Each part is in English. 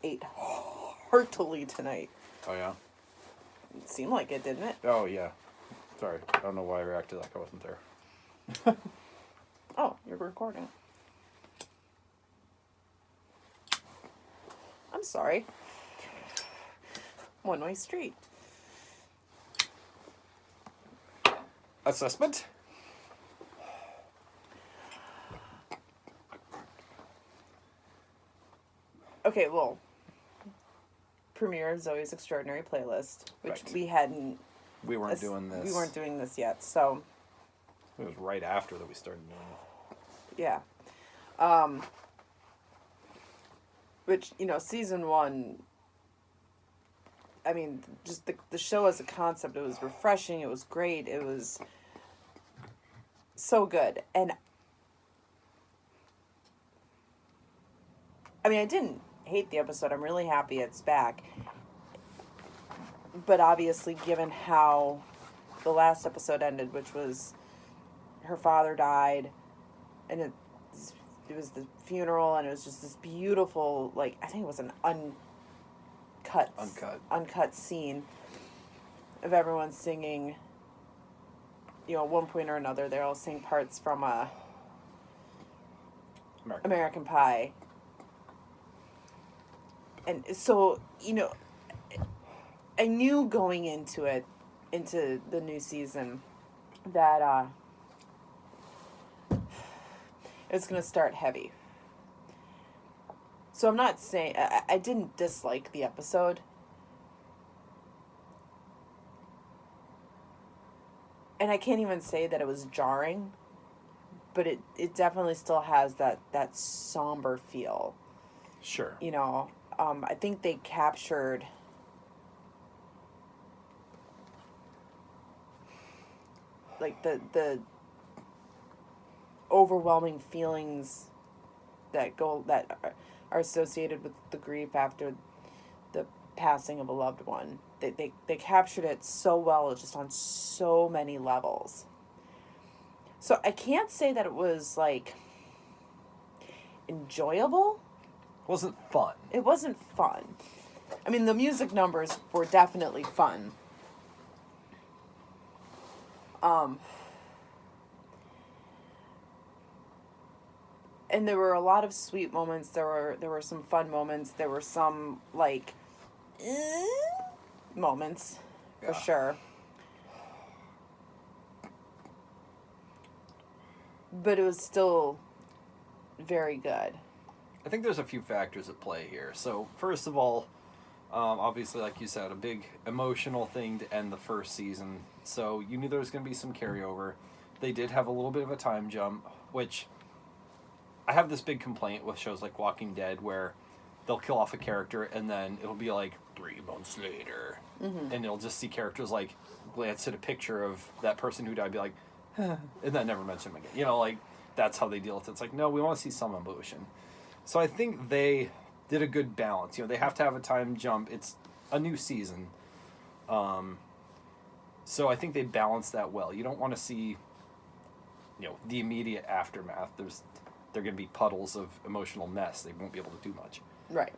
ate heartily tonight. Oh, yeah? It seemed like it, didn't it? Oh, yeah. Sorry. I don't know why I reacted like I wasn't there. Oh, you're recording. I'm sorry. One-way street. Assessment? Okay, well, premiere of Zoey's Extraordinary Playlist, which Right. we hadn't... We weren't doing this. We weren't doing this yet, so... It was right after that we started doing it. Yeah. Which, you know, season 1... I mean, just the show as a concept, it was refreshing, it was great, it was so good. And I mean, I didn't hate the episode. I'm really happy it's back. But obviously, given how the last episode ended, which was her father died, and it was the funeral, and it was just this beautiful, like, I think it was an uncut scene of everyone singing, you know, at one point or another, they're all singing parts from American Pie. And so, you know, I knew going into the new season, that it was going to start heavy. So I'm not saying... I didn't dislike the episode. And I can't even say that it was jarring. But it definitely still has that somber feel. Sure. You know, I think they captured... like the overwhelming feelings that are associated with the grief after the passing of a loved one. They captured it so well, just on so many levels. So I can't say that it was, like, enjoyable. It wasn't fun. It wasn't fun. I mean, the music numbers were definitely fun. And there were a lot of sweet moments. There were some fun moments. There were some, like, moments, for sure. But it was still very good. I think there's a few factors at play here. So, first of all, obviously, like you said, a big emotional thing to end the first season. So, you knew there was going to be some carryover. They did have a little bit of a time jump, which... I have this big complaint with shows like Walking Dead where they'll kill off a character and then it'll be like 3 months later. Mm-hmm. And you'll just see characters like glance at a picture of that person who died, be like, and then never mention them again. You know, like, that's how they deal with it. It's like, no, we want to see some emotion. So I think they did a good balance. You know, they have to have a time jump. It's a new season. So I think they balanced that well. You don't want to see, you know, the immediate aftermath. They're going to be puddles of emotional mess. They won't be able to do much. Right.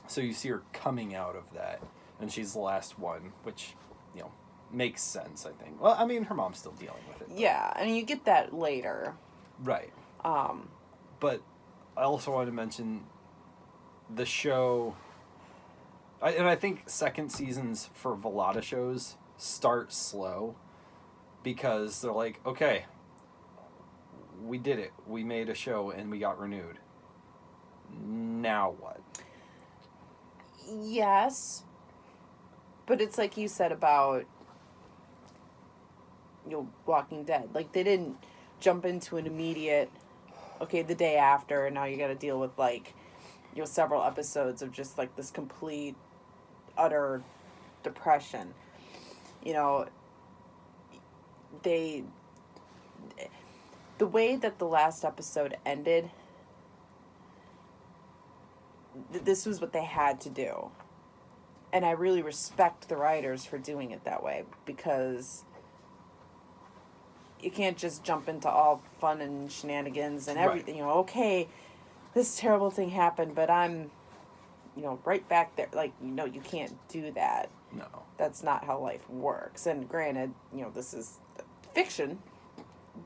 So you see her coming out of that, and she's the last one, which, you know, makes sense, I think. Well, I mean, her mom's still dealing with it. But... yeah, and you get that later. Right. But I also want to mention the show... and I think second seasons for a lot of shows start slow, because they're like, okay... we did it. We made a show and we got renewed. Now what? Yes. But it's like you said about, you know, Walking Dead. Like, they didn't jump into an immediate, okay, the day after, and now you gotta deal with, like, you know, several episodes of just, like, this complete, utter depression. You know, the way that the last episode ended, this was what they had to do. And I really respect the writers for doing it that way, because you can't just jump into all fun and shenanigans and everything. Right. You know, okay, this terrible thing happened, but I'm right back there. Like, you can't do that. No. That's not how life works. And granted, this is fiction,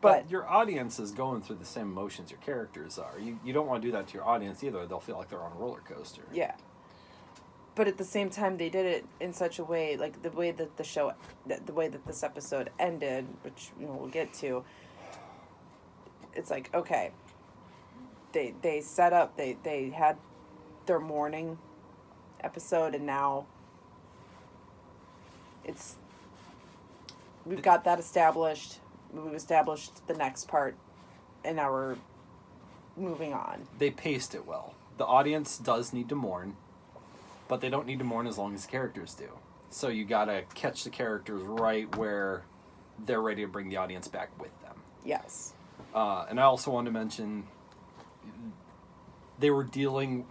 But your audience is going through the same emotions your characters are. You don't want to do that to your audience either. They'll feel like they're on a roller coaster. yeah. But at the same time, they did it in such a way, like the way that the way that this episode ended, which we'll get to. It's like, okay, they set up, they had their morning episode, and now we've got that established. We've established the next part, and now we're moving on. They paced it well. The audience does need to mourn, but they don't need to mourn as long as the characters do. So you gotta catch the characters right where they're ready to bring the audience back with them. Yes. And I also want to mention they were dealing...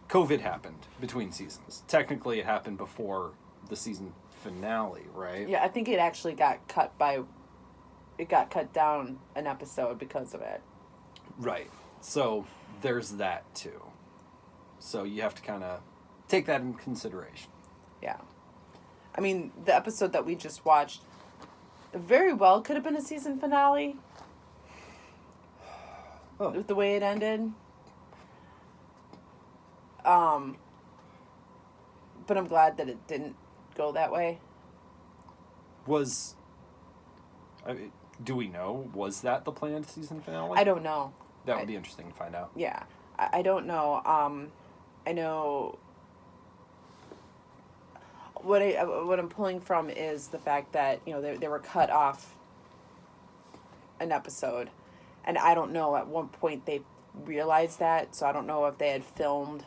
COVID happened between seasons. Technically, it happened before the season finale, right? Yeah, I think it actually got cut down an episode because of it. Right. So there's that too. So you have to kind of take that in consideration. Yeah. I mean, the episode that we just watched very well could have been a season finale. Oh. With the way it ended. But I'm glad that it didn't go that way. Do we know? Was that the planned season finale? I don't know. That would be interesting to find out. Yeah. I don't know. I know... What I'm pulling from is the fact that, they were cut off an episode. And I don't know at what point they realized that. So I don't know if they had filmed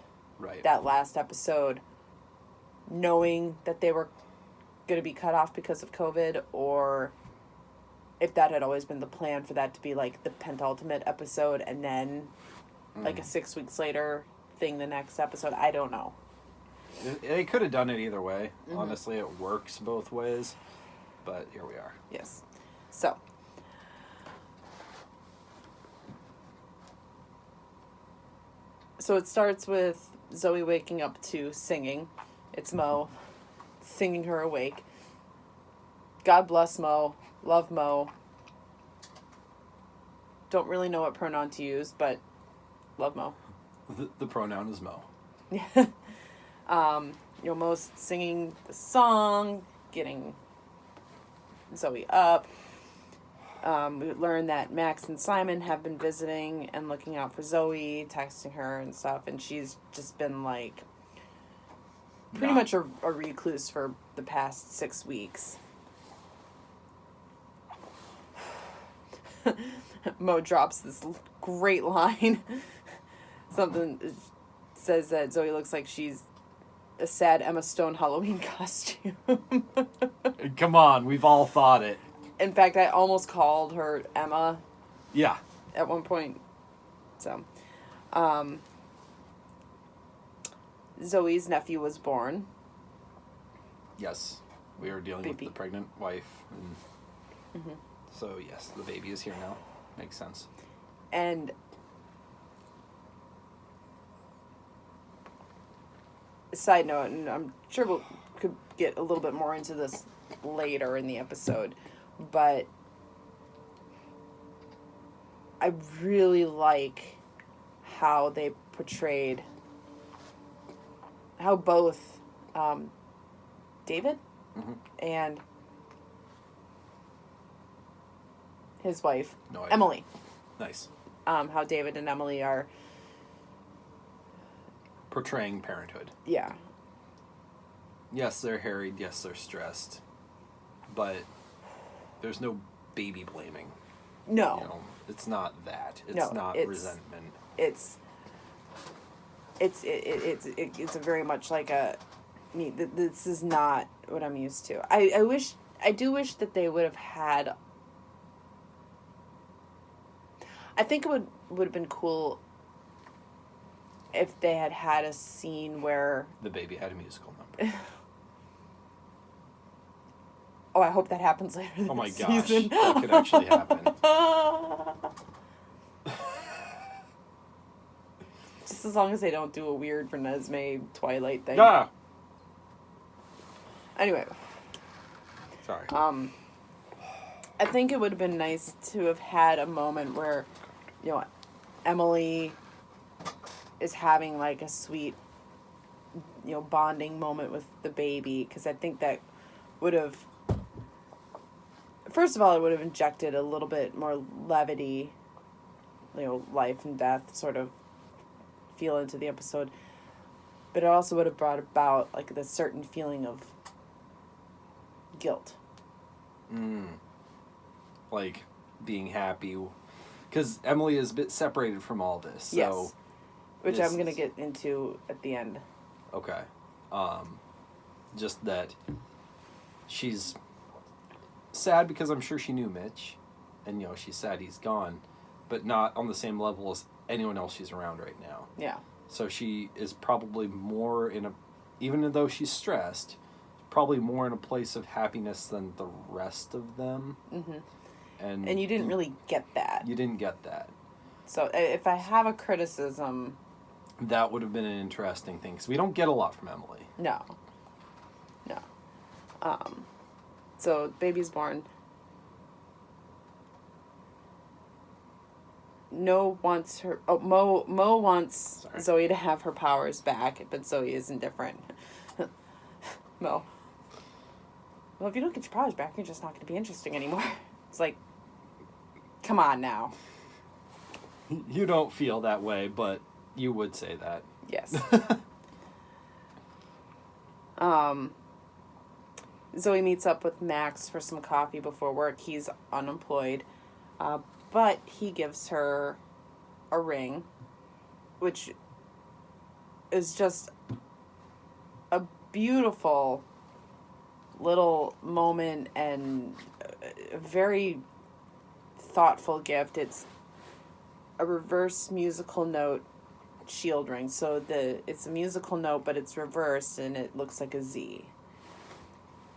that last episode knowing that they were going to be cut off because of COVID, or if that had always been the plan for that to be like the penultimate episode and then like a 6 weeks later thing the next episode. I don't know. They could have done it either way. Mm-hmm. Honestly, it works both ways. But here we are. Yes. So it starts with Zoey waking up to singing. It's Mo singing her awake. God bless Mo. Love Mo. Don't really know what pronoun to use, but love Mo. The pronoun is Mo. Mo's singing the song, getting Zoey up. We learn that Max and Simon have been visiting and looking out for Zoey, texting her and stuff, and she's just been like pretty much a recluse for the past 6 weeks. Mo drops this great line. Something says that Zoey looks like she's a sad Emma Stone Halloween costume. Come on, we've all thought it. In fact, I almost called her Emma. Yeah. At one point. So, Zoe's nephew was born. Yes. We are dealing with the pregnant wife. And so, yes, the baby is here now. Makes sense. And side note, and I'm sure we could get a little bit more into this later in the episode, but I really like how they portrayed how both David and his wife, Emily. Nice. How David and Emily are portraying parenthood. Yeah. Yes, they're harried. Yes, they're stressed. But there's no baby blaming. No. It's not that. It's not resentment. It's a very much like this is not what I'm used to. I do wish that they would have had. I think it would have been cool if they had a scene where the baby had a musical number. Oh, I hope that happens later this season. Oh my gosh, that could actually happen. Just Just as long as they don't do a weird Renesmee Twilight thing. Yeah. Anyway. Sorry. I think it would have been nice to have had a moment where, Emily is having like a sweet, bonding moment with the baby, because I think that would have, first of all, it would have injected a little bit more levity, life and death sort of feel into the episode, but it also would have brought about like the certain feeling of guilt. Like being happy, because Emily is a bit separated from all this. So yes, which I'm going to get into at the end. Okay. Just that she's sad because I'm sure she knew Mitch, and she's sad he's gone, but not on the same level as anyone else she's around right now. Yeah. So she is probably more even though she's stressed, probably more in a place of happiness than the rest of them. Mm-hmm. And you didn't really get that. You didn't get that. So if I have a criticism... That would have been an interesting thing, because we don't get a lot from Emily. No. So baby's born. Mo wants Zoey to have her powers back, but Zoey is indifferent. Mo. Well, if you don't get your powers back, you're just not going to be interesting anymore. It's like, come on now. You don't feel that way, but you would say that. Yes. Zoey meets up with Max for some coffee before work. He's unemployed. But he gives her a ring, which is just a beautiful little moment and a very thoughtful gift. It's a reverse musical note shield ring. So it's a musical note, but it's reversed and it looks like a Z.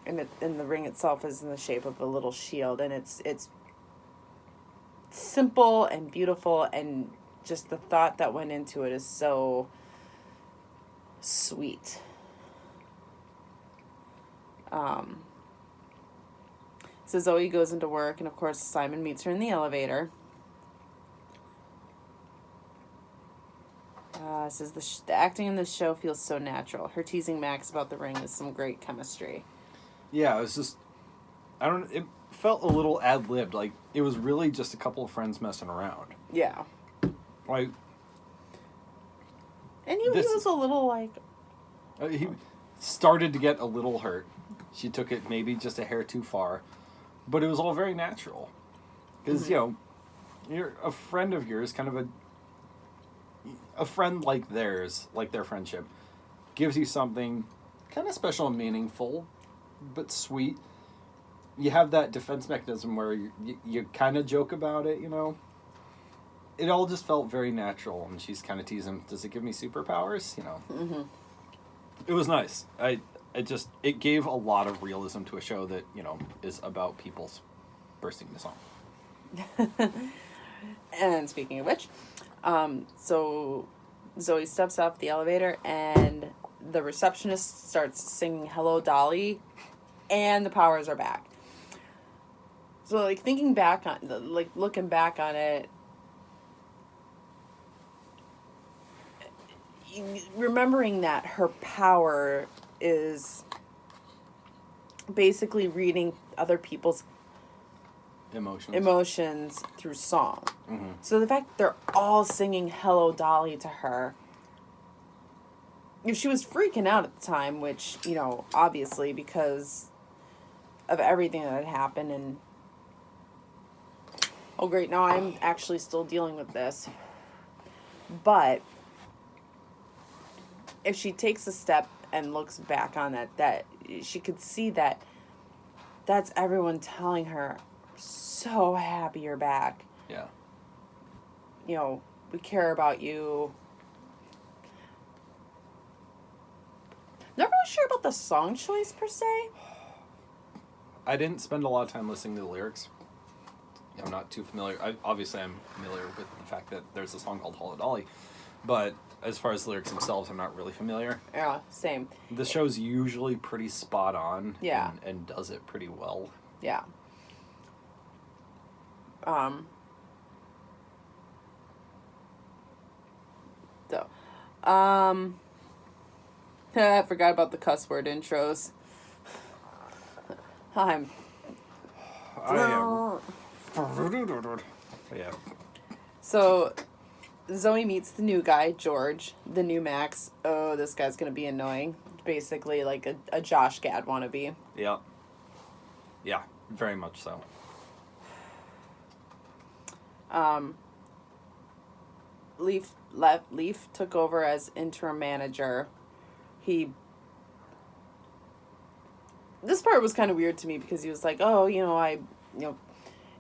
And the ring itself is in the shape of a little shield, and it's simple and beautiful, and just the thought that went into it is so sweet. So Zoey goes into work, and of course Simon meets her in the elevator. Says the acting in this show feels so natural. Her teasing Max about the ring is some great chemistry. Yeah, it was just, it felt a little ad-libbed. Like, it was really just a couple of friends messing around. Yeah. Like... And he was a little, like... he started to get a little hurt. She took it maybe just a hair too far. But it was all very natural. Because, you're a friend of yours, kind of a friend like theirs, like their friendship, gives you something kind of special and meaningful, but sweet. You have that defense mechanism where you kind of joke about it, It all just felt very natural, and she's kind of teasing, does it give me superpowers? Mm-hmm. It was nice. It gave a lot of realism to a show that, is about people bursting into song. And speaking of which, so Zoey steps off the elevator, and the receptionist starts singing Hello, Dolly, and the powers are back. So, looking back on it, remembering that her power is basically reading other people's emotions through song. Mm-hmm. So the fact that they're all singing Hello, Dolly to her, if she was freaking out at the time, which, obviously because of everything that had happened, and oh great, now I'm actually still dealing with this. But if she takes a step and looks back on that she could see that that's everyone telling her, so happy you're back. Yeah. We care about you. Not really sure about the song choice per se. I didn't spend a lot of time listening to the lyrics. I'm not too familiar. I'm familiar with the fact that there's a song called Hello Dolly. But as far as lyrics themselves, I'm not really familiar. Yeah, same. The show's usually pretty spot on. Yeah. And does it pretty well. Yeah. So, I forgot about the cuss word intros. I'm. Yeah. So, Zoey meets the new guy, George, the new Max. Oh, this guy's gonna be annoying. Basically, like a Josh Gad wannabe. Yeah. Yeah, very much so. Leaf took over as interim manager. This part was kind of weird to me because he was like, "Oh, I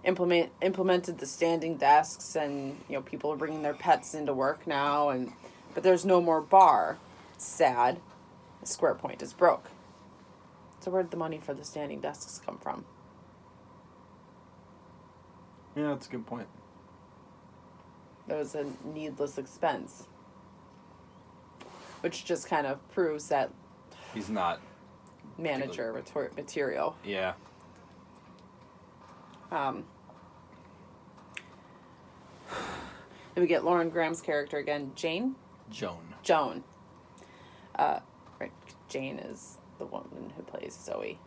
implemented the standing desks, and people are bringing their pets into work now, but there's no more bar. Sad. Square Point is broke. So where'd the money for the standing desks come from?" Yeah, that's a good point. That was a needless expense. Which just kind of proves that he's not manager material. Yeah. Then we get Lauren Graham's character again, Joan. Right, Jane is the woman who plays Zoey.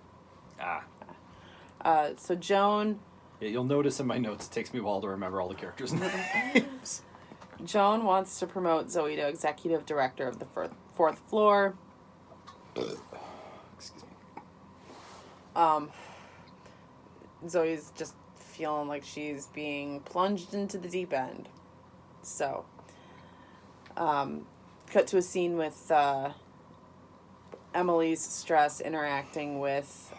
So Joan. Yeah, you'll notice in my notes it takes me a while to remember all the characters' names. Joan wants to promote Zoey to executive director of the fourth floor. Excuse me. Zoe's just feeling like she's being plunged into the deep end. So, cut to a scene with Emily's stress interacting with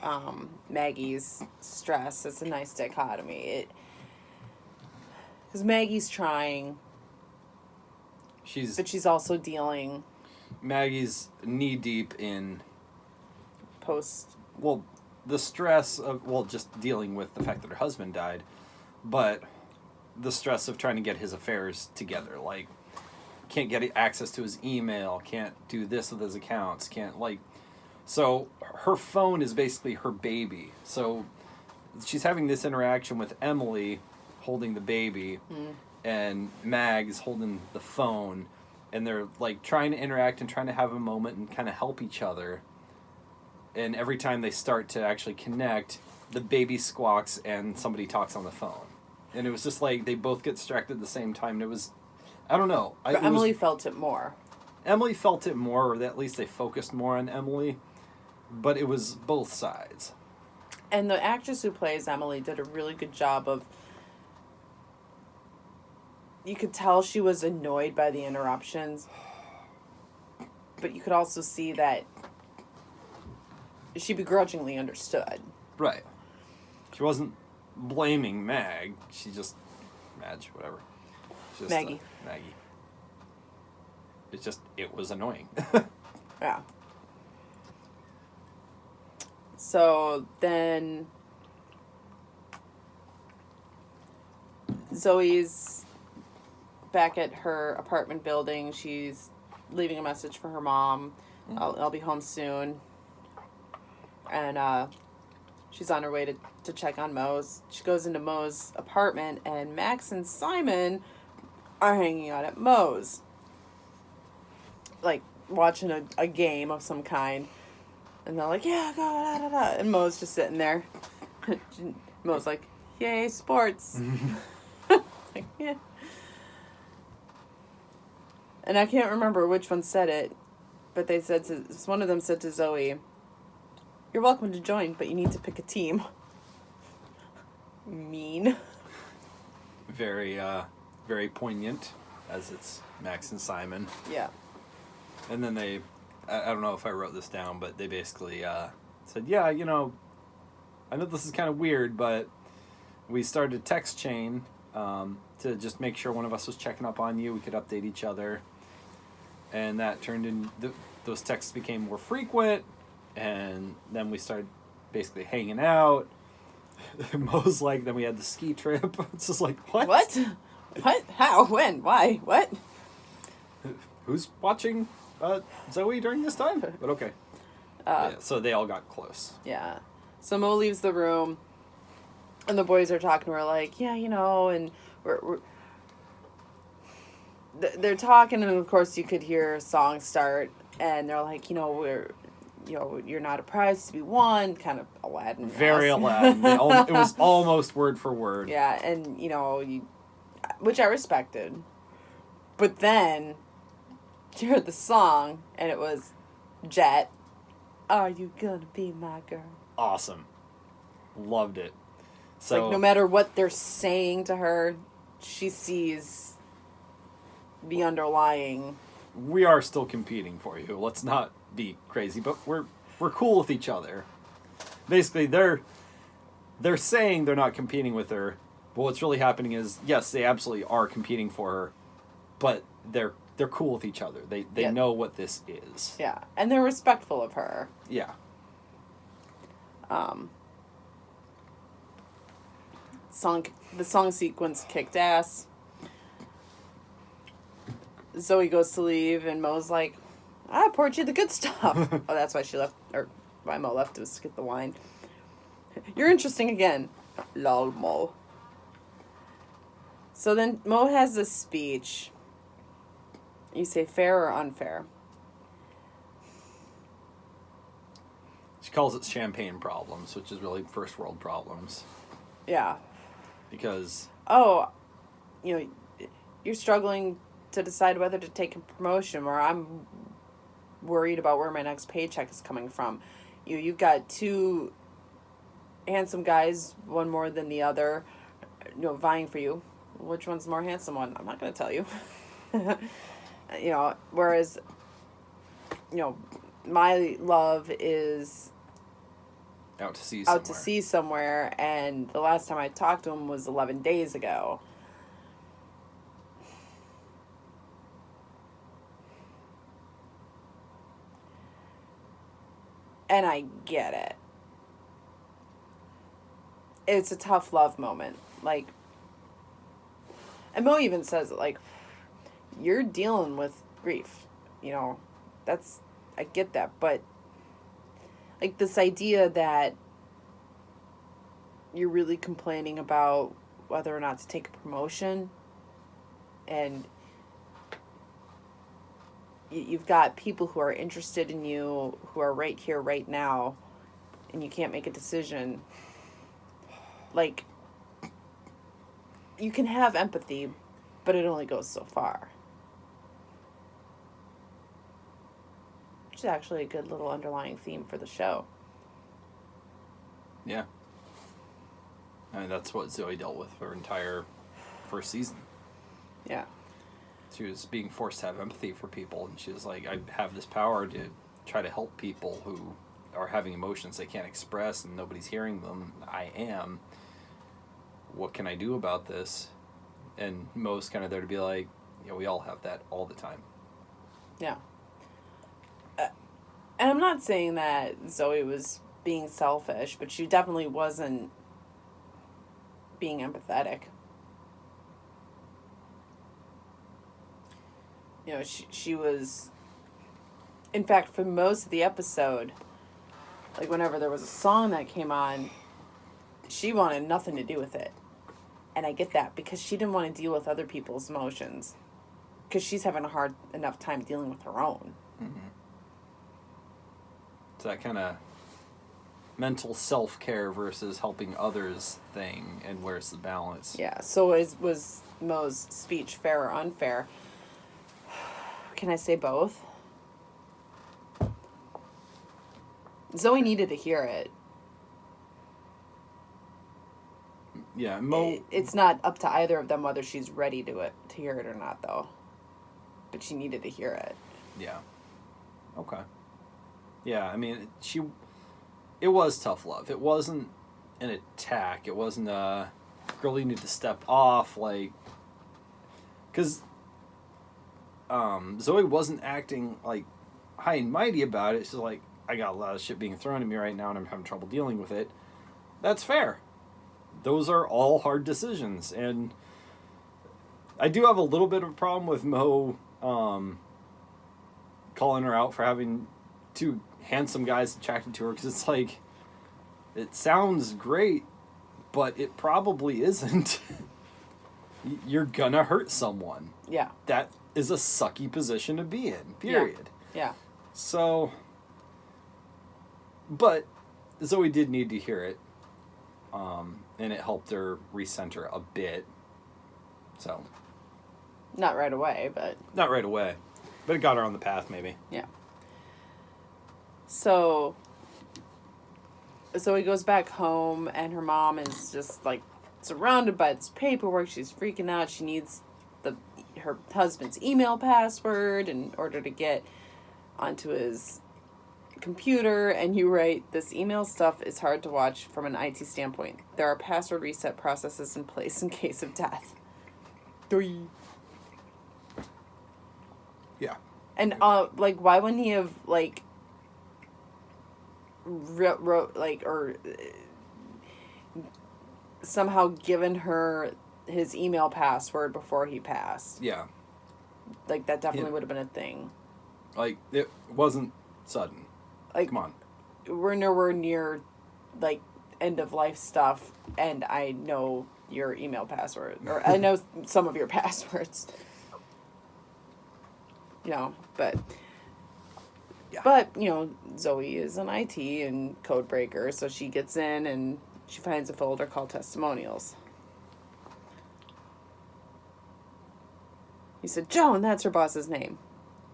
Maggie's stress. It's a nice dichotomy. Because Maggie's trying, but she's also dealing. Maggie's knee deep in the stress of just dealing with the fact that her husband died, but the stress of trying to get his affairs together. Like, can't get access to his email, can't do this with his accounts, so her phone is basically her baby. So she's having this interaction with Emily holding the baby, and Mags holding the phone, and they're like trying to interact and trying to have a moment and kind of help each other. And every time they start to actually connect, the baby squawks and somebody talks on the phone. And it was just like they both get distracted at the same time. And it was, I don't know. But Emily felt it more. Emily felt it more, or at least they focused more on Emily. But it was both sides. And the actress who plays Emily did a really good job of... You could tell she was annoyed by the interruptions. But you could also see that she begrudgingly understood. Right. She wasn't blaming Mag. She just... Madge, whatever. Just, Maggie. Maggie. It was annoying. Yeah. So then Zoe's back at her apartment building. She's leaving a message for her mom. I'll be home soon. And she's on her way to check on Moe's. She goes into Moe's apartment, and Max and Simon are hanging out at Moe's. Like, watching a game of some kind. And they're like, yeah, go, da, da, da. And Moe's just sitting there. Moe's like, yay, sports. Like, yeah. And I can't remember which one said it, but they said one of them said to Zoey, "You're welcome to join, but you need to pick a team." Mean. Very, very poignant, as it's Max and Simon. Yeah. And then I don't know if I wrote this down, but they basically said, yeah, I know this is kind of weird, but we started a text chain to just make sure one of us was checking up on you. We could update each other. And that turned in, those texts became more frequent, and then we started basically hanging out. Mo's like, then we had the ski trip. It's just like, what? What? What? How? When? Why? What? who's watching Zoey during this time? But okay. Yeah, so they all got close. Yeah. So Mo leaves the room, and the boys are talking. We're like, yeah, and they're talking, and of course you could hear a song start, and they're like, you're not a prize to be won, kind of Aladdin. Very Aladdin. It was almost word for word. Yeah, and which I respected, but then you heard the song, and it was Jet. Are you gonna be my girl? Awesome. Loved it. So like no matter what they're saying to her, she sees the underlying. We are still competing for you. Let's not be crazy, but we're cool with each other. Basically, they're saying they're not competing with her, but what's really happening is, yes, they absolutely are competing for her, but they're cool with each other. They know what this is. Yeah, and they're respectful of her. Yeah. The song sequence kicked ass. Zoey goes to leave, and Mo's like, I poured you the good stuff. Oh, that's why she left, or why Mo left, to skip the line. You're interesting again. Lol, Mo. So then Mo has this speech. You say fair or unfair? She calls it champagne problems, which is really first world problems. Yeah. Because... Oh, you're struggling to decide whether to take a promotion, or I'm worried about where my next paycheck is coming from. You've got two handsome guys, one more than the other, vying for you. Which one's the more handsome one? I'm not going to tell you. Whereas, my love is out to sea somewhere, and the last time I talked to him was 11 days ago. And I get it. It's a tough love moment. Like, and Mo even says, you're dealing with grief. I get that. But, this idea that you're really complaining about whether or not to take a promotion, and you've got people who are interested in you, who are right here, right now, and you can't make a decision. You can have empathy, but it only goes so far. Which is actually a good little underlying theme for the show. Yeah. I mean, that's what Zoey dealt with her entire first season. Yeah. She was being forced to have empathy for people, and she was like, I have this power to try to help people who are having emotions they can't express and nobody's hearing them. I am. What can I do about this? And Mo's kind of there to be like, we all have that all the time. Yeah. And I'm not saying that Zoey was being selfish, but she definitely wasn't being empathetic. She was, in fact, for most of the episode, whenever there was a song that came on, she wanted nothing to do with it. And I get that, because she didn't want to deal with other people's emotions. Because she's having a hard enough time dealing with her own. Mm-hmm. It's that kind of mental self-care versus helping others thing, and where's the balance? Yeah, so was Mo's speech fair or unfair? Can I say both? Zoey needed to hear it. Yeah, Mo... It's not up to either of them whether she's ready to hear it or not, though. But she needed to hear it. Yeah. Okay. Yeah, I mean, it was tough love. It wasn't an attack. It wasn't a girl, you need to step off, because Zoey wasn't acting high and mighty about it. She's like, I got a lot of shit being thrown at me right now and I'm having trouble dealing with it. That's fair. Those are all hard decisions. And I do have a little bit of a problem with Mo calling her out for having two handsome guys attracted to her, because it's like, it sounds great, but it probably isn't. You're gonna hurt someone. Yeah. That is a sucky position to be in, period. Yeah. So, but Zoey did need to hear it, and it helped her recenter a bit. So, Not right away, but... not right away, but it got her on the path, maybe. Yeah. So he goes back home, and her mom is just, like, surrounded by this paperwork. She's freaking out. She needs her husband's email password in order to get onto his computer. And you write, this email stuff is hard to watch from an IT standpoint. There are password reset processes in place in case of death. 3. Yeah. And, like, why wouldn't he have, like, wrote, like, or somehow given her his email password before he passed? Yeah. Like, that definitely would have been a thing. Like, it wasn't sudden. Like, come on. We're nowhere near, like, end of life stuff, and I know your email password, or I know some of your passwords. You know, but... Yeah. But, you know, Zoey is an IT and code breaker, so she gets in and she finds a folder called Testimonials. He said, Joan, that's her boss's name.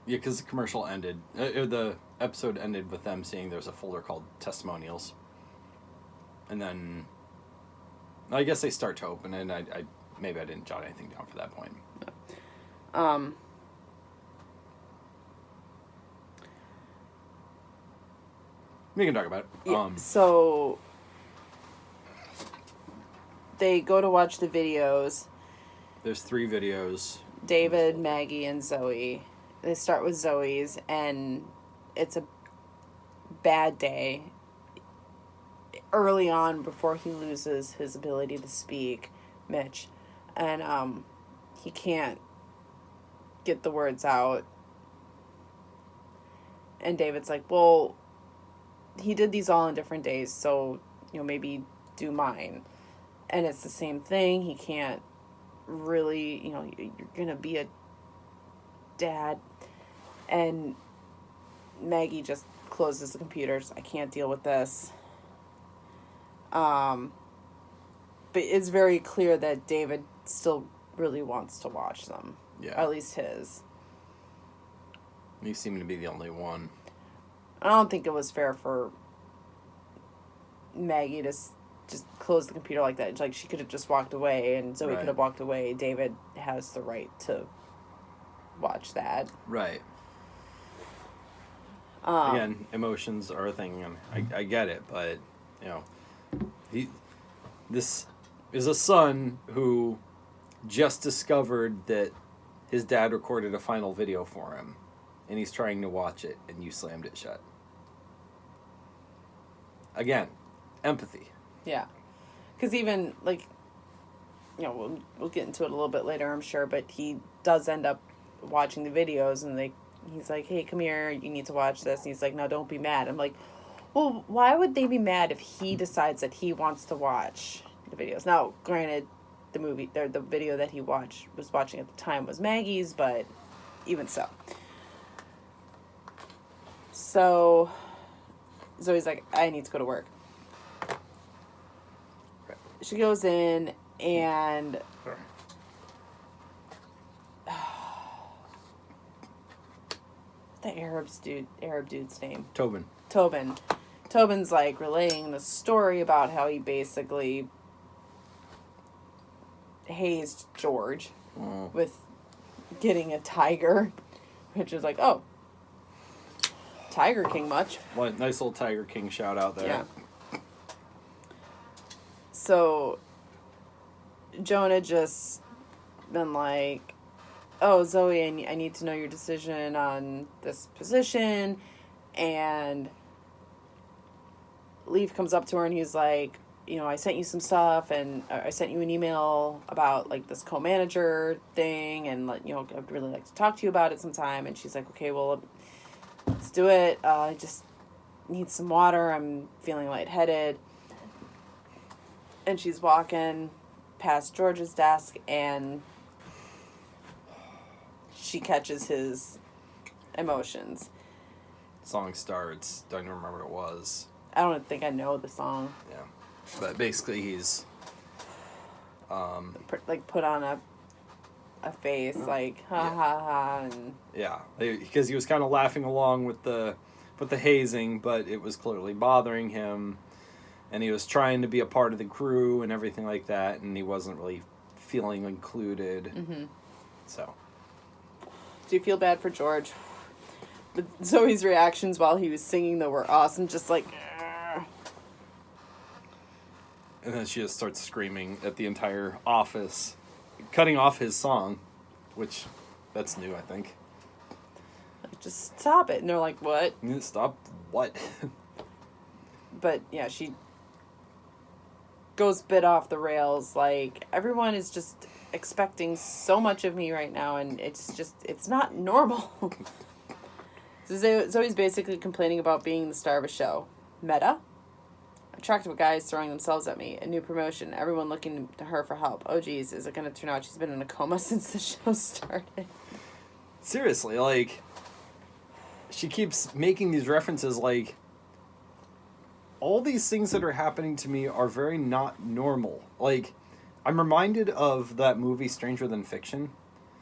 Yeah, because the commercial ended, the episode ended with them seeing there's a folder called Testimonials. And then, I guess they start to open it, and I maybe I didn't jot anything down for that point. We can talk about it. Yeah, so they go to watch the videos. There's 3 videos. David, Maggie, and Zoey. They start with Zoey's, and it's a bad day. Early on, before he loses his ability to speak, Mitch, and he can't get the words out. And David's like, well, he did these all on different days, so, you know, maybe do mine. And it's the same thing. He can't really, you know, you're gonna be a dad. And Maggie just closes the computer. I can't deal with this. But it's very clear that David still really wants to watch them. Yeah. At least his. You seem to be the only one. I don't think it was fair for Maggie to just close the computer like that. Like, she could have just walked away, and Zoey could have walked away. David has the right to watch that. Right. Again, emotions are a thing, and I get it, but, you know, this is a son who just discovered that his dad recorded a final video for him, and he's trying to watch it, and you slammed it shut. Again, empathy. Yeah. Because even, like, you know, we'll get into it a little bit later, I'm sure, but he does end up watching the videos, and he's like, hey, come here, you need to watch this. And he's like, no, don't be mad. I'm like, well, why would they be mad if he decides that he wants to watch the videos? Now, granted, the video that he was watching at the time was Maggie's, but even so. So, Zoe's like, I need to go to work. She goes in, and the Arab dude's name? Tobin's like relaying the story about how he basically hazed George with getting a tiger, which is like, oh, Tiger King much. What nice little Tiger King shout out there. Yeah. So Jonah just been like, oh, Zoey, I need to know your decision on this position. And Leaf comes up to her and he's like, you know, I sent you some stuff, and I sent you an email about, like, this co-manager thing, and, like, you know, I'd really like to talk to you about it sometime. And she's like, okay, well, do it. I just need some water. I'm feeling lightheaded. And she's walking past George's desk, and she catches his emotions. Song starts. Don't even remember what it was. I don't think I know the song. Yeah. But basically he's... put on a face, like, ha ha ha. And yeah. Because he was kind of laughing along with the hazing, but it was clearly bothering him. And he was trying to be a part of the crew and everything like that, and he wasn't really feeling included. Mm-hmm. So. Do you feel bad for George? But Zoe's reactions while he was singing, though, were awesome. Just like... And then she just starts screaming at the entire office, cutting off his song, which, that's new, I think. Like, just stop it. And they're like, what? Stop what? But, yeah, she goes a bit off the rails. Like, everyone is just expecting so much of me right now, and it's not normal. So Zoe's basically complaining about being the star of a show. Meta? Attractive guys throwing themselves at me. A new promotion. Everyone looking to her for help. Oh, geez. Is it going to turn out she's been in a coma since the show started? Seriously, like, she keeps making these references, like, all these things that are happening to me are very not normal. Like, I'm reminded of that movie Stranger Than Fiction.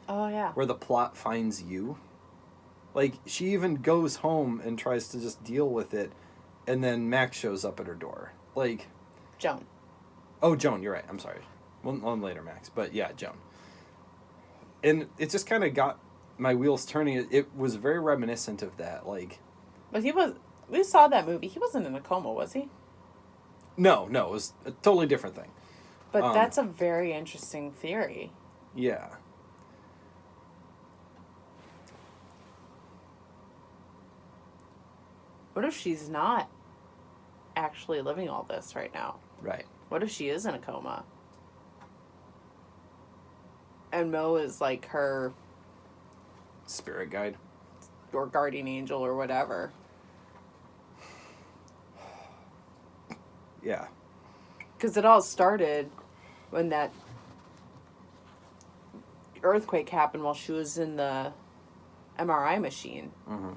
Oh, yeah. Where the plot finds you. Like, she even goes home and tries to just deal with it, and then Max shows up at her door. Like... Joan. Oh, Joan, you're right. I'm sorry. One later, Max. But, yeah, Joan. And it just kind of got my wheels turning. It was very reminiscent of that. Like... But we saw that movie. He wasn't in a coma, was he? No. It was a totally different thing. But that's a very interesting theory. Yeah. What if she's not actually living all this right now? Right. What if she is in a coma? And Mo is like her... Spirit guide. Or guardian angel or whatever. Yeah. Because it all started when that earthquake happened while she was in the MRI machine. Mm-hmm.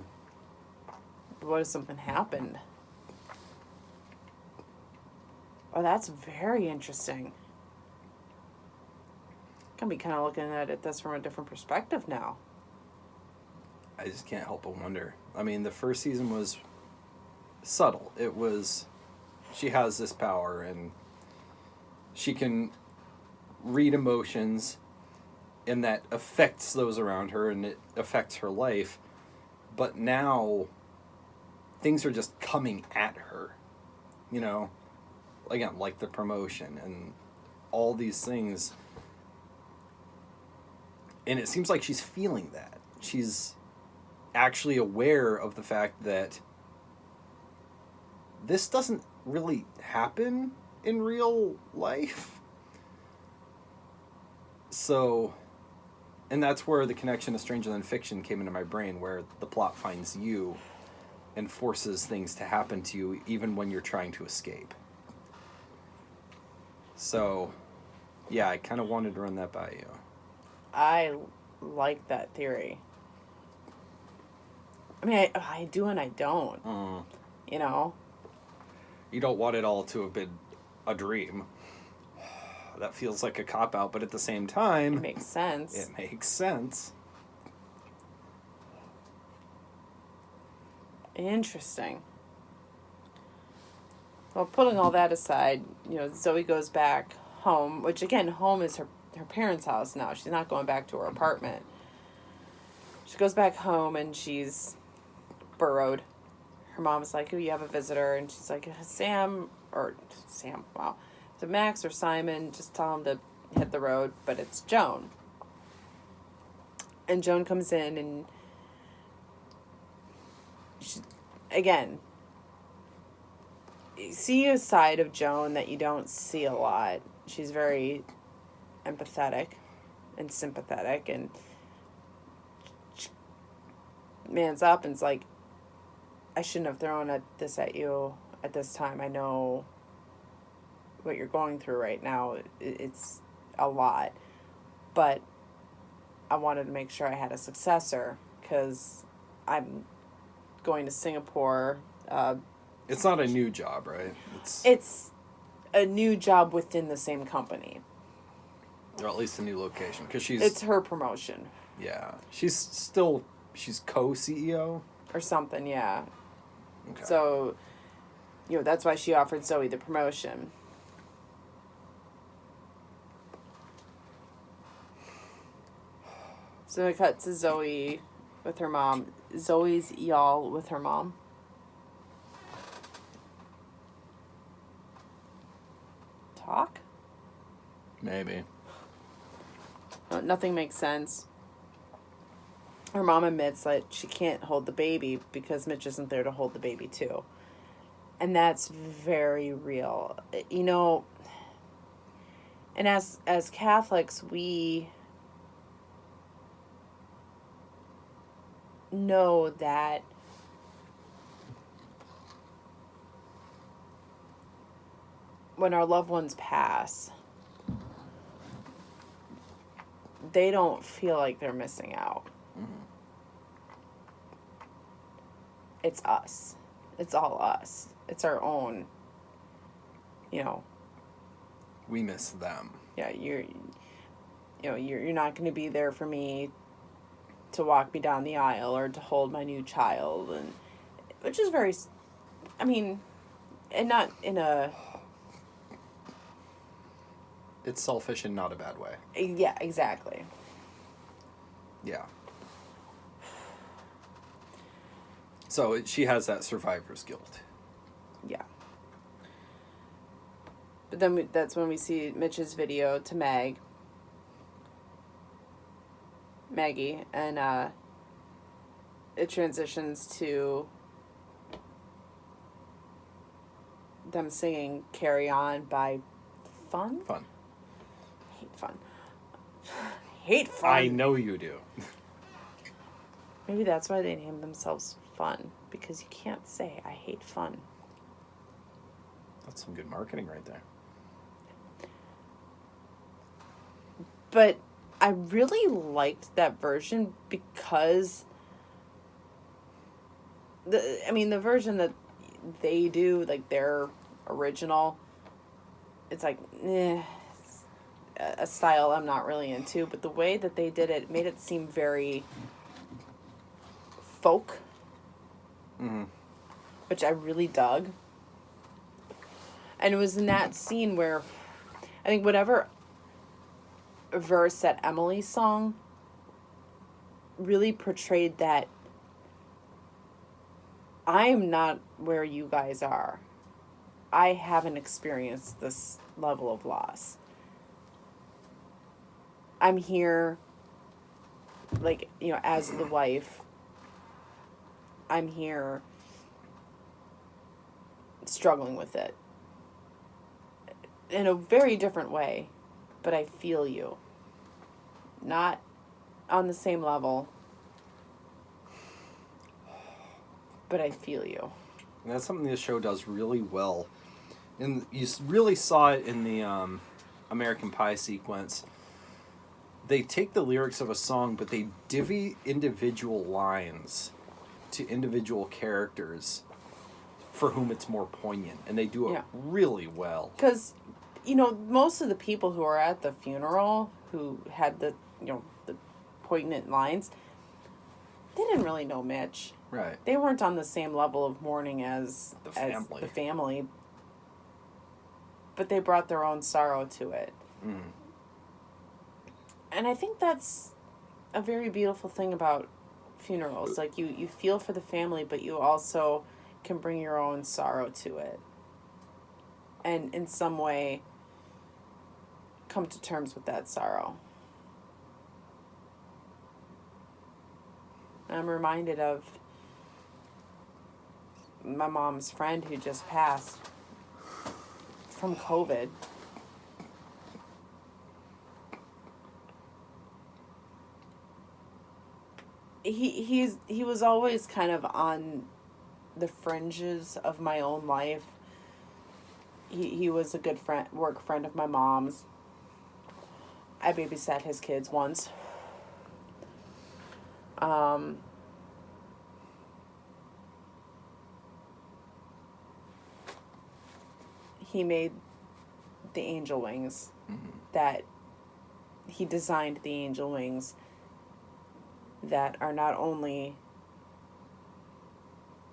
What if something happened? Oh, that's very interesting. Gonna be kind of looking at this from a different perspective now. I just can't help but wonder. I mean, the first season was subtle. It was, she has this power and she can read emotions, and that affects those around her and it affects her life. But now things are just coming at her, you know, again, like the promotion and all these things. And it seems like she's feeling that. She's actually aware of the fact that this doesn't really happen in real life. So, and that's where the connection to Stranger Than Fiction came into my brain, where the plot finds you and forces things to happen to you even when you're trying to escape. So, yeah, I kind of wanted to run that by you. I like that theory. I mean, I do and I don't. You know? You don't want it all to have been a dream. That feels like a cop-out, but at the same time... It makes sense. It makes sense. Interesting. Well, putting all that aside, you know, Zoe goes back home, which, again, home is her parents' house now. She's not going back to her apartment. She goes back home, and she's burrowed. Her mom's like, oh, you have a visitor. And she's like, Sam, wow. So Max or Simon, just tell him to hit the road. But it's Joan. And Joan comes in, and she, again, you see a side of Joan that you don't see a lot. She's very empathetic and sympathetic, and she mans up and's like, I shouldn't have thrown this at you at this time. I know what you're going through right now. It's a lot. But I wanted to make sure I had a successor because I'm going to Singapore. It's not a new job, right? It's a new job within the same company. Or at least a new location. Because It's her promotion. Yeah. She's co-CEO? Or something, yeah. Okay. So, that's why she offered Zoey the promotion. So we cut to Zoey with her mom. Zoey's y'all with her mom. Talk? Maybe. Nothing makes sense. Her mom admits that she can't hold the baby because Mitch isn't there to hold the baby too. And that's very real. And as Catholics, we know that when our loved ones pass, they don't feel like they're missing out. Mm-hmm. It's us. It's all us. It's our own, We miss them. Yeah, you're not going to be there for me to walk me down the aisle or to hold my new child, and which is very, and not in a. It's selfish in not a bad way. Yeah, exactly. Yeah. So she has that survivor's guilt. Yeah. But then that's when we see Mitch's video to Maggie, and it transitions to them singing "Carry On" by Fun. Fun. Hate Fun. Hate Fun. I know you do. Maybe that's why they named themselves Fun, because you can't say I hate fun. That's some good marketing right there. But I really liked that version because the version that they do, like their original, it's like, it's a style I'm not really into, but the way that they did it made it seem very folk, which I really dug. And it was in that scene where I think whatever verse that Emily song really portrayed that I am not where you guys are. I haven't experienced this level of loss. I'm here, like, as the wife, I'm here struggling with it in a very different way, but I feel you. Not on the same level, but I feel you. And that's something this show does really well. And you really saw it in the American Pie sequence. They take the lyrics of a song, but they divvy individual lines to individual characters for whom it's more poignant. And they do it really well. Because, most of the people who are at the funeral who had the poignant lines, they didn't really know Mitch. Right. They weren't on the same level of mourning as the family. But they brought their own sorrow to it. Mm. And I think that's a very beautiful thing about funerals. Like, you feel for the family, but you also can bring your own sorrow to it. And in some way, come to terms with that sorrow. I'm reminded of my mom's friend who just passed from COVID. He was always kind of on the fringes of my own life. He was a good work friend of my mom's. I babysat his kids once. He made the angel wings. That he designed the angel wings that are not only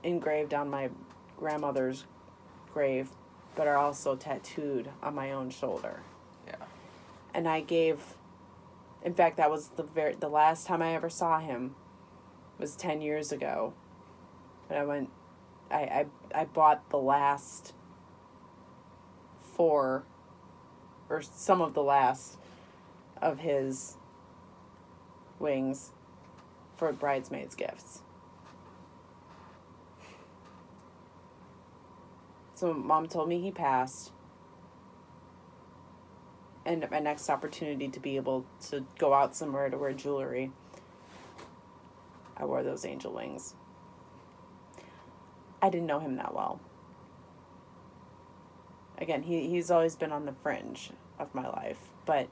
engraved on my grandmother's grave, but are also tattooed on my own shoulder. Yeah. And I gave, in fact, that was the last time I ever saw him was 10 years ago. And I bought the last 4, or some of the last of his wings for bridesmaids' gifts. So Mom told me he passed. And my next opportunity to be able to go out somewhere to wear jewelry, I wore those angel wings. I didn't know him that well. Again, he's always been on the fringe of my life, but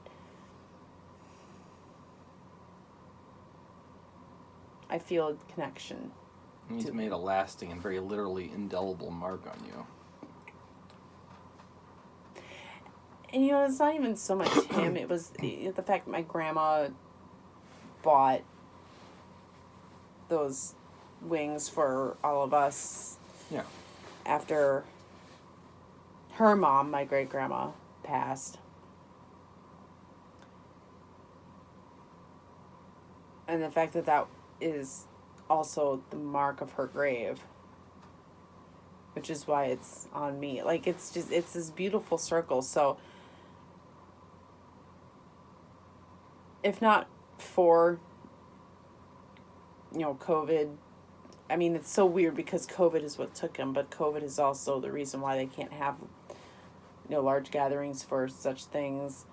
I feel a connection. He's made a lasting and very literally indelible mark on you. And, it's not even so much him. It was the fact that my grandma bought those wings for all of us. Yeah. After her mom, my great-grandma, passed. And the fact that that is also the mark of her grave. Which is why it's on me. Like, it's this beautiful circle. So, if not for, COVID, I mean, it's so weird because COVID is what took him, but COVID is also the reason why they can't have, large gatherings for such things.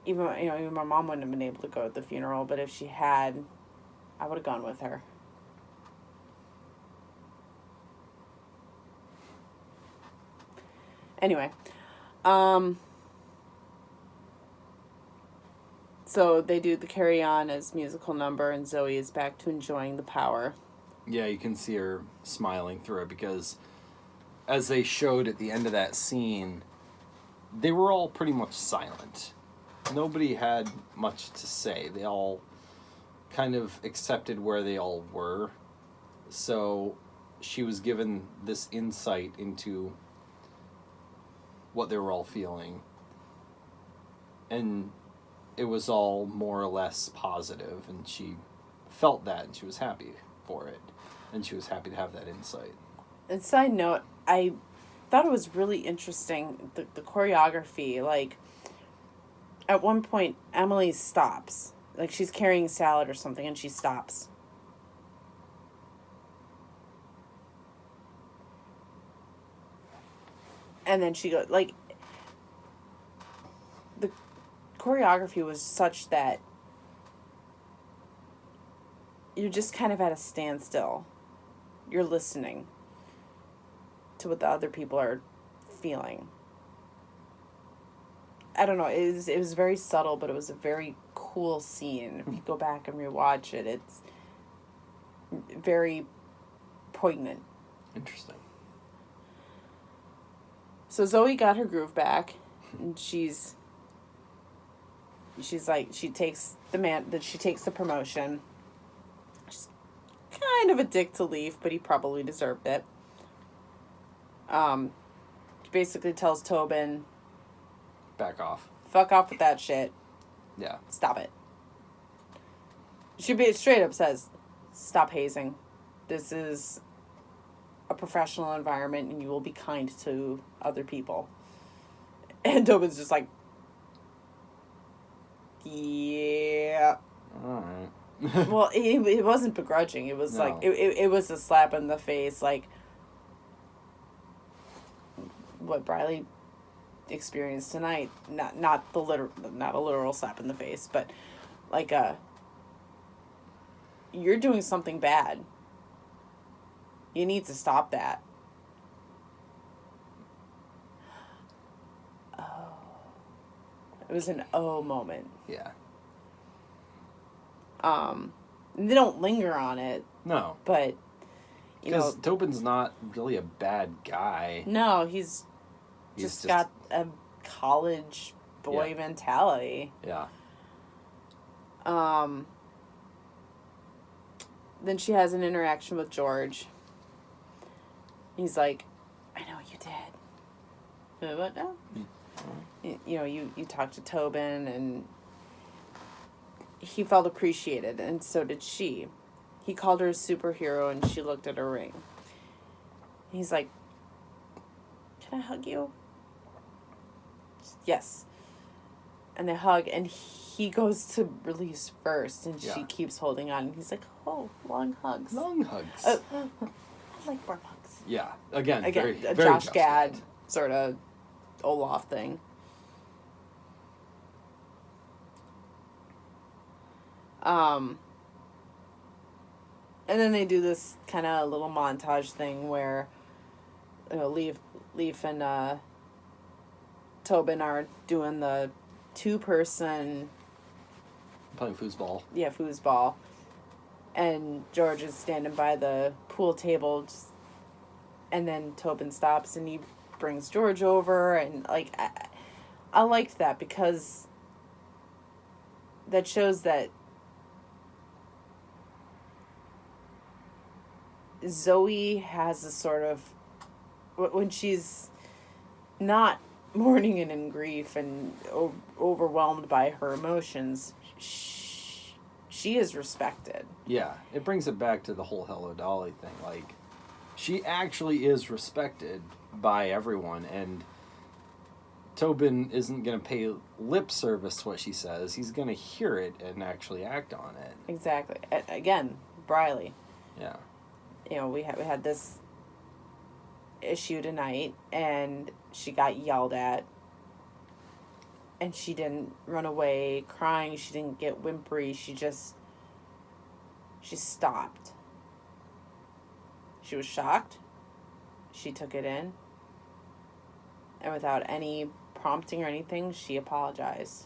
Even my mom wouldn't have been able to go to the funeral, but if she had, I would have gone with her. Anyway, so they do the Carry On as musical number, and Zoey is back to enjoying the power. Yeah, you can see her smiling through it because as they showed at the end of that scene, they were all pretty much silent. Nobody had much to say. They all kind of accepted where they all were. So she was given this insight into what they were all feeling. And it was all more or less positive, and she felt that, and she was happy for it. And she was happy to have that insight. And side note, I thought it was really interesting, the choreography. Like, at one point, Emily stops. Like, she's carrying salad or something, and she stops. And then she goes, like, the choreography was such that you're just kind of at a standstill. You're listening to what the other people are feeling. I don't know, it was very subtle, but it was a very cool scene. If you go back and rewatch it, it's very poignant. Interesting. So Zoey got her groove back, and she's like, she takes the promotion. She's kind of a dick to Leaf, but he probably deserved it. She basically tells Tobin, back off. Fuck off with that shit. Yeah. Stop it. She straight up says, stop hazing. This is a professional environment, and you will be kind to other people. And Tobin's just like, yeah. All right. Well, it wasn't begrudging. It was like, it was a slap in the face, like what Briley experienced tonight. Not a literal slap in the face, but like a you're doing something bad. You need to stop that. Oh. It was an oh moment. Yeah. They don't linger on it. No. But, you know. Because Tobin's not really a bad guy. No, he's just got a college boy mentality. Yeah. Then she has an interaction with George. He's like, I know you did. What now? You know, you talked to Tobin, and he felt appreciated, and so did she. He called her a superhero, and she looked at her ring. He's like, can I hug you? Yes. And they hug, and he goes to release first, and she keeps holding on. And he's like, oh, long hugs. Long hugs. I like more hugs. Yeah. Again, a very Josh Gad sort of Olaf thing. And then they do this kind of little montage thing where, you know, Leaf and Tobin are doing the 2-person playing foosball. Yeah, foosball. And George is standing by the pool table, and then Tobin stops and he brings George over, and like I liked that because that shows that Zoey has a sort of, when she's not mourning and in grief and overwhelmed by her emotions, she is respected. Yeah, it brings it back to the whole Hello Dolly thing. Like, she actually is respected by everyone, and Tobin isn't going to pay lip service to what she says. He's going to hear it and actually act on it. Exactly. Again, Briley. Yeah. You know, we had this issue tonight, and she got yelled at, and she didn't run away crying. She didn't get whimpery. She stopped. She was shocked. She took it in, and without any prompting or anything, she apologized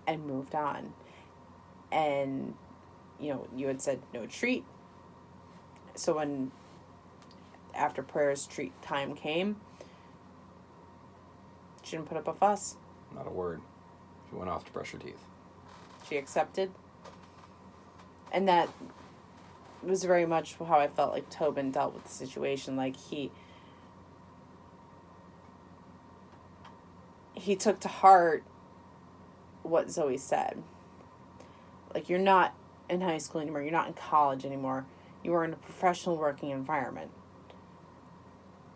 and moved on. And, you know, you had said no treat. So when after prayers treat time came, she didn't put up a fuss. Not a word. She went off to brush her teeth. She accepted. And that was very much how I felt like Tobin dealt with the situation. Like, he took to heart what Zoey said. Like, you're not in high school anymore. You're not in college anymore. You are in a professional working environment.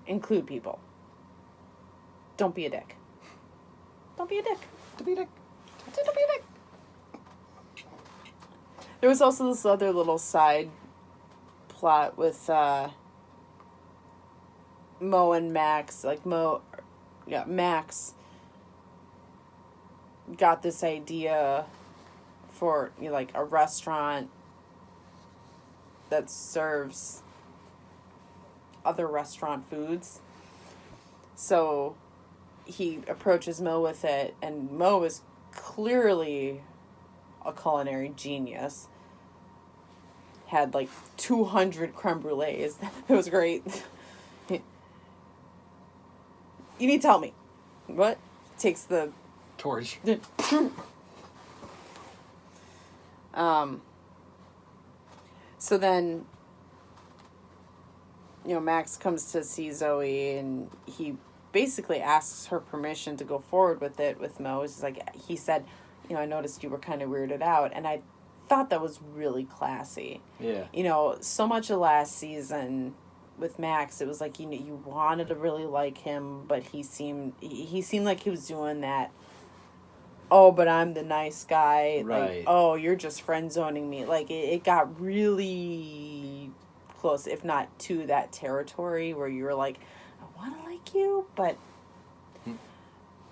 Include people. Don't be a dick. Don't be a dick. Don't be a dick. Don't be a dick. There was also this other little side plot with Mo and Max. Like, Max got this idea for, you know, like a restaurant that serves other restaurant foods. So he approaches Mo with it, and Mo is clearly a culinary genius. Had like 200 creme brulees. It was great. You need to tell me. What? Takes the torch. So then, you know, Max comes to see Zoey, and he basically asks her permission to go forward with it with Mo. It's like, he said, you know, I noticed you were kind of weirded out, and I thought that was really classy. Yeah. You know, so much of last season with Max, it was like, you know, you wanted to really like him, but he seemed like he was doing that, oh, but I'm the nice guy. Right. Like, oh, you're just friend zoning me. Like, it got really close, if not to that territory where you were like, I want to like you, but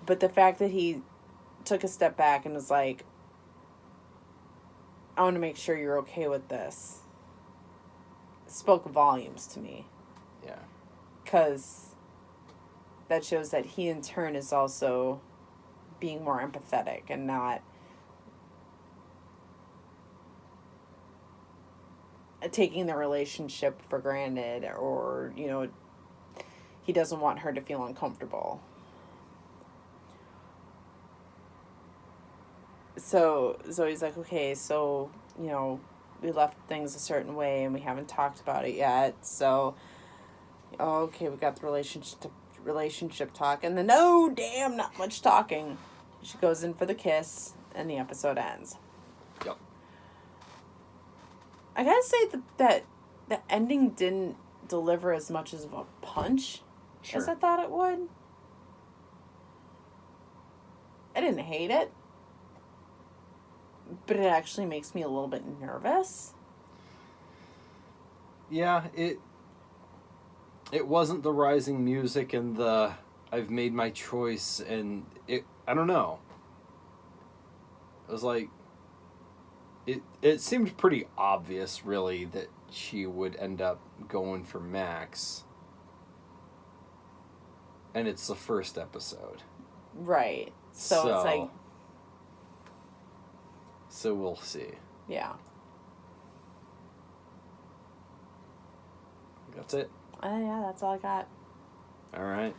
the fact that he took a step back and was like, I want to make sure you're okay with this, spoke volumes to me. Yeah. Because that shows that he in turn is also being more empathetic and not taking the relationship for granted, or, you know, he doesn't want her to feel uncomfortable. So Zoe's like, okay, so, you know, we left things a certain way and we haven't talked about it yet. So, okay, we got the relationship talk, and then, oh, damn, not much talking. She goes in for the kiss, and the episode ends. Yep. I gotta say that the ending didn't deliver as much as of a punch as I thought it would. I didn't hate it, but it actually makes me a little bit nervous. Yeah, it wasn't the rising music and the I've made my choice, and I don't know. It was like it seemed pretty obvious, really, that she would end up going for Max. And it's the first episode. Right. So it's like... So we'll see. Yeah. That's it? Yeah, that's all I got. All right.